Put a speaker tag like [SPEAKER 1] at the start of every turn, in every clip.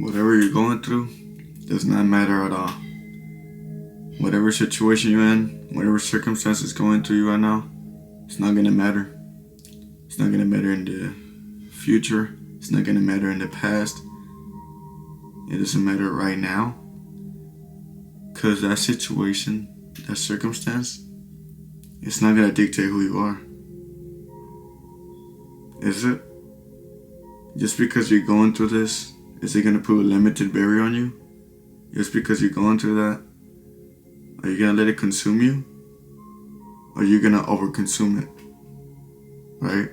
[SPEAKER 1] Whatever you're going through does not matter at all. Whatever situation you're in, whatever circumstances going through you right now, it's not gonna matter. It's not gonna matter in the future. It's not gonna matter in the past. It doesn't matter right now. Because that situation, that circumstance, it's not gonna dictate who you are. Is it? Just because you're going through this, is it gonna put a limited barrier on you? Just because you're going through that, are you gonna let it consume you? Or are you gonna overconsume it? Right?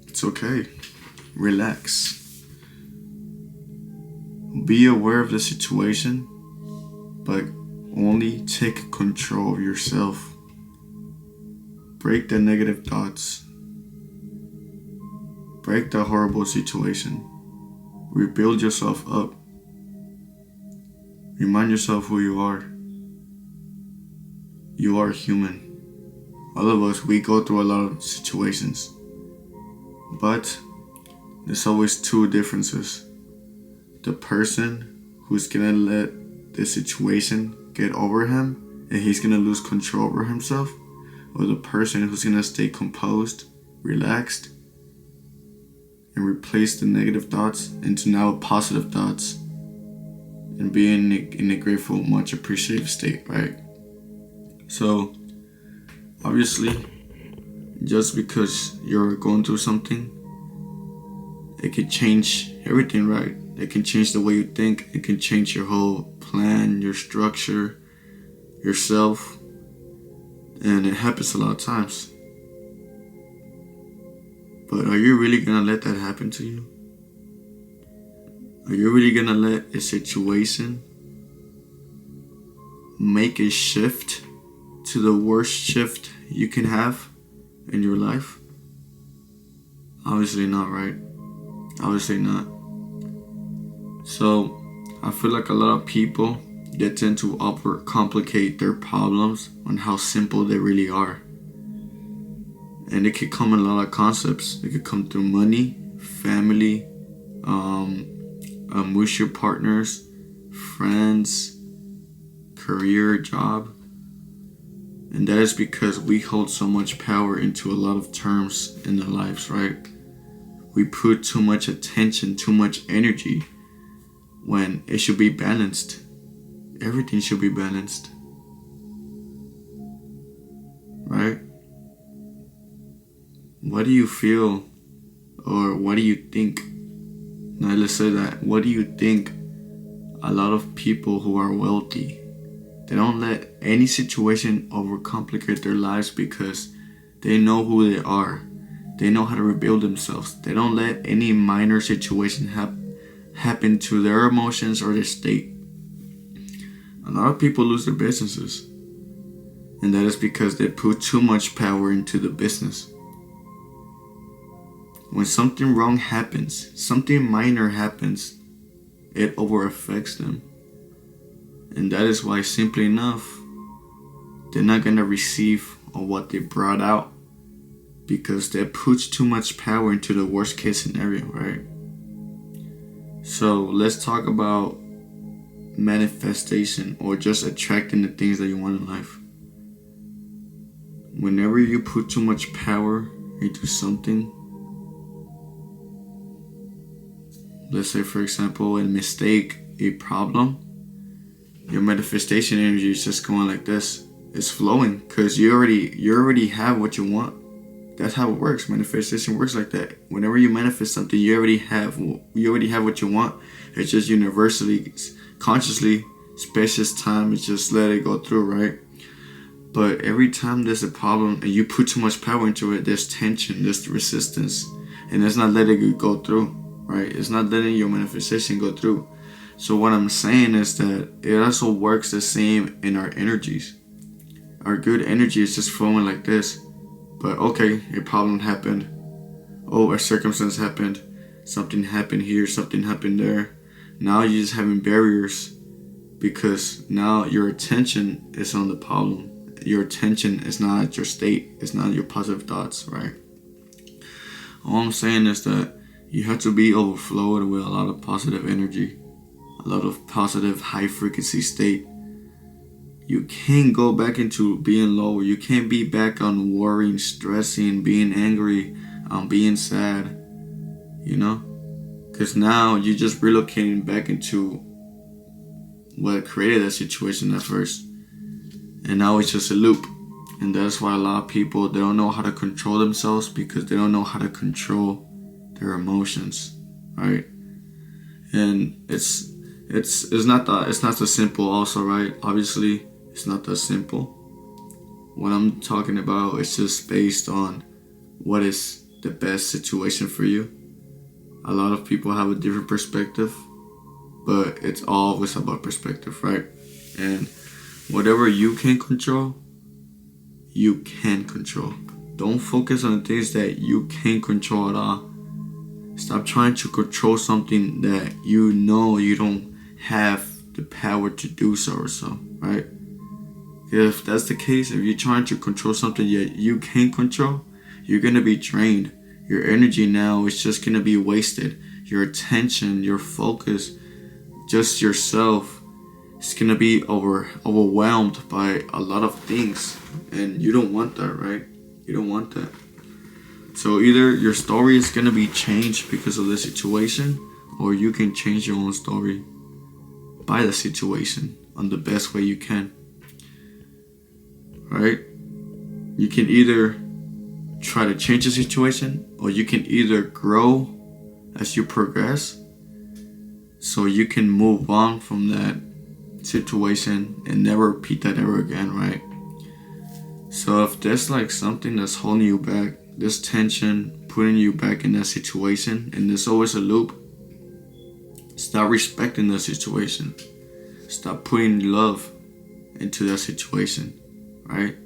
[SPEAKER 1] It's okay. Relax. Be aware of the situation, but only take control of yourself. Break the negative thoughts. Break the horrible situation. Rebuild yourself up. Remind yourself who you are. You are human. All of us, we go through a lot of situations. But there's always two differences. The person who's gonna let the situation get over him and he's gonna lose control over himself, or the person who's gonna stay composed, relaxed, and replace the negative thoughts into now positive thoughts and be in a grateful, much appreciative state, right? So, obviously, just because you're going through something, it can change everything, right? It can change the way you think. It can change your whole plan, your structure, yourself. And it happens a lot of times. But are you really gonna let that happen to you? Are you really gonna let a situation make a shift to the worst shift you can have in your life? Obviously not, right? Obviously not. So I feel like a lot of people, they tend to overcomplicate their problems on how simple they really are. And it could come in a lot of concepts. It could come through money, family, with partners, friends, career, job. And that is because we hold so much power into a lot of terms in our lives, right? We put too much attention, too much energy when it should be balanced. Everything should be balanced. Right? What do you feel, or what do you think? Now let's say that. What do you think a lot of people who are wealthy, they don't let any situation overcomplicate their lives because they know who they are. They know how to rebuild themselves. They don't let any minor situation happen to their emotions or their state. A lot of people lose their businesses. And that is because they put too much power into the business. When something wrong happens, something minor happens, it over affects them. And that is why, simply enough, they're not going to receive on what they brought out, because they put too much power into the worst case scenario, right? So let's talk about manifestation, or just attracting the things that you want in life. Whenever you put too much power into something, let's say for example a mistake, a problem, your manifestation energy is just going like this. It's flowing because you already have what you want. That's how it works. Manifestation works like that. Whenever you manifest something, you already have what you want. It's just universally, consciously, spacious time. It's just let it go through, right? But every time there's a problem and you put too much power into it, there's tension, there's resistance, and it's not letting it go through, right? It's not letting your manifestation go through. So what I'm saying is that it also works the same in our energies. Our good energy is just flowing like this. But okay, a problem happened. Oh, a circumstance happened. Something happened here, something happened there. Now you're just having barriers because now your attention is on the problem. Your attention is not at your state. It's not your positive thoughts, right? All I'm saying is that You have to be overflowed with a lot of positive energy, a lot of positive high frequency state. You can't go back into being low. You can't be back on worrying, stressing, being angry, being sad, you know? Because now you're just relocating back into what created that situation at first. And now it's just a loop. And that's why a lot of people, they don't know how to control themselves because they don't know how to control their emotions, right? And it's not that simple also, right? Obviously, it's not that simple. What I'm talking about is just based on what is the best situation for you. A lot of people have a different perspective, but it's always about perspective, right? And whatever you can control, you can control. Don't focus on the things that you can't control at all. Stop trying to control something that you know you don't have the power to do so or so, right? If that's the case, if you're trying to control something that you can't control, you're going to be drained. Your energy now is just going to be wasted. Your attention, your focus, just yourself, it's going to be overwhelmed by a lot of things. And you don't want that, right? You don't want that. So either your story is going to be changed because of the situation, or you can change your own story by the situation on the best way you can. Right? You can either try to change the situation, or you can either grow as you progress so you can move on from that situation and never repeat that ever again, right? So if there's like something that's holding you back, this tension putting you back in that situation, and there's always a loop, stop respecting the situation. Stop putting love into that situation, right?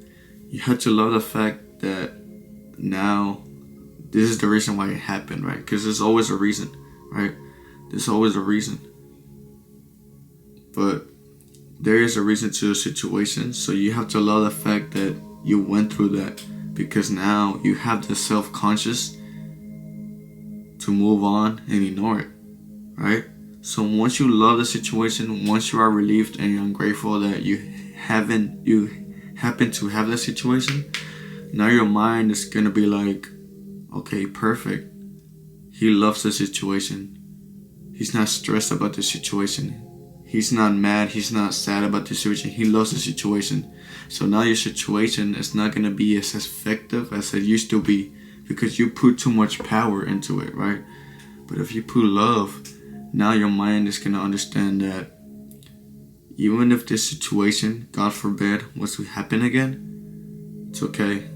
[SPEAKER 1] You have to love the fact that now this is the reason why it happened, right? Because there's always a reason, right? There's always a reason. But there is a reason to the situation, so you have to love the fact that you went through that, because now you have the self-conscious to move on and ignore it, right? So once you love the situation, once you are relieved and you're ungrateful that you happen to have that situation, now your mind is gonna be like, okay, perfect. He loves the situation. He's not stressed about the situation. He's not mad. He's not sad about the situation. He loves the situation. So now your situation is not gonna be as effective as it used to be because you put too much power into it, right? But if you put love, now your mind is gonna understand that even if this situation, God forbid, was to happen again, it's okay.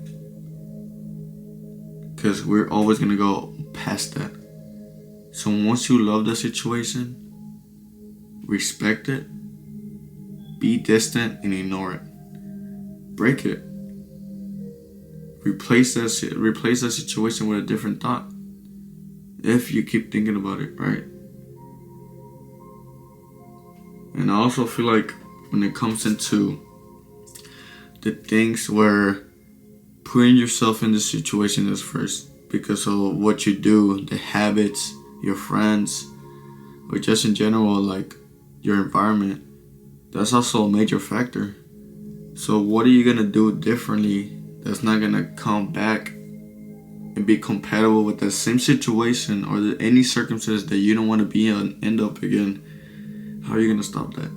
[SPEAKER 1] Because we're always gonna go past that. So once you love the situation, respect it, be distant and ignore it. Break it. Replace that situation with a different thought. If you keep thinking about it, right? And I also feel like when it comes into the things where putting yourself in the situation is first, because of what you do, the habits, your friends, or just in general, like your environment, that's also a major factor. So what are you gonna do differently that's not gonna come back and be compatible with the same situation or any circumstance that you don't want to be in, end up again? How are you gonna stop that?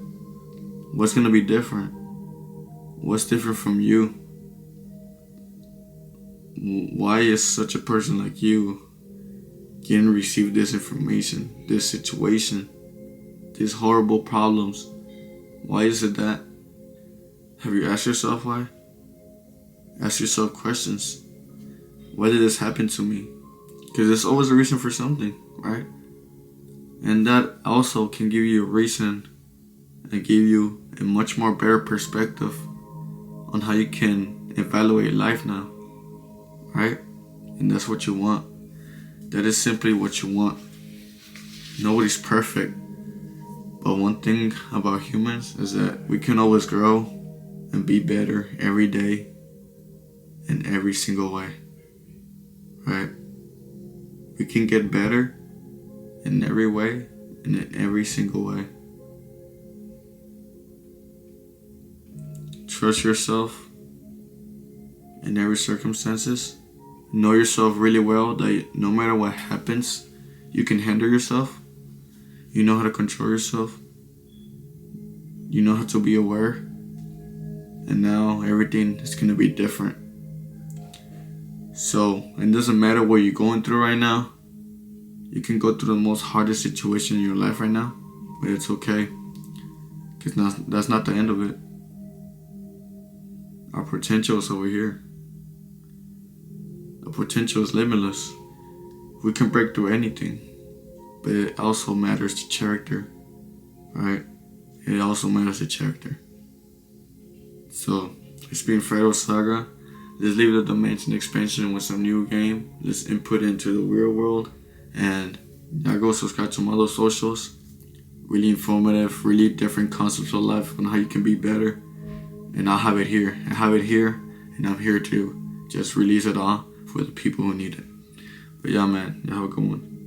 [SPEAKER 1] What's gonna be different? What's different from you? Why is such a person like you getting receive this information, this situation, these horrible problems? Why is it that? Have you asked yourself why? Ask yourself questions. Why did this happen to me? Because there's always a reason for something, right? And that also can give you a reason and give you a much more better perspective on how you can evaluate life now, right? And that's what you want. That is simply what you want. Nobody's perfect. But one thing about humans is that we can always grow and be better every day in every single way, right? We can get better in every way and in every single way. Trust yourself in every circumstances. Know yourself really well that no matter what happens, you can handle yourself. You know how to control yourself. You know how to be aware. And now everything is going to be different. So it doesn't matter what you're going through right now. You can go through the most hardest situation in your life right now, but it's okay. Because that's not the end of it. Our potential is over here. The potential is limitless. We can break through anything. But it also matters to character. Right? It also matters to character. So, it's been Fredo Saga. Let's leave the dimension expansion with some new game. Let's input into the real world. And y'all go subscribe to my other socials. Really informative, really different concepts of life on how you can be better. And I'll have it here. I have it here. And I'm here to just release it all for the people who need it. But yeah, man, you have a good one.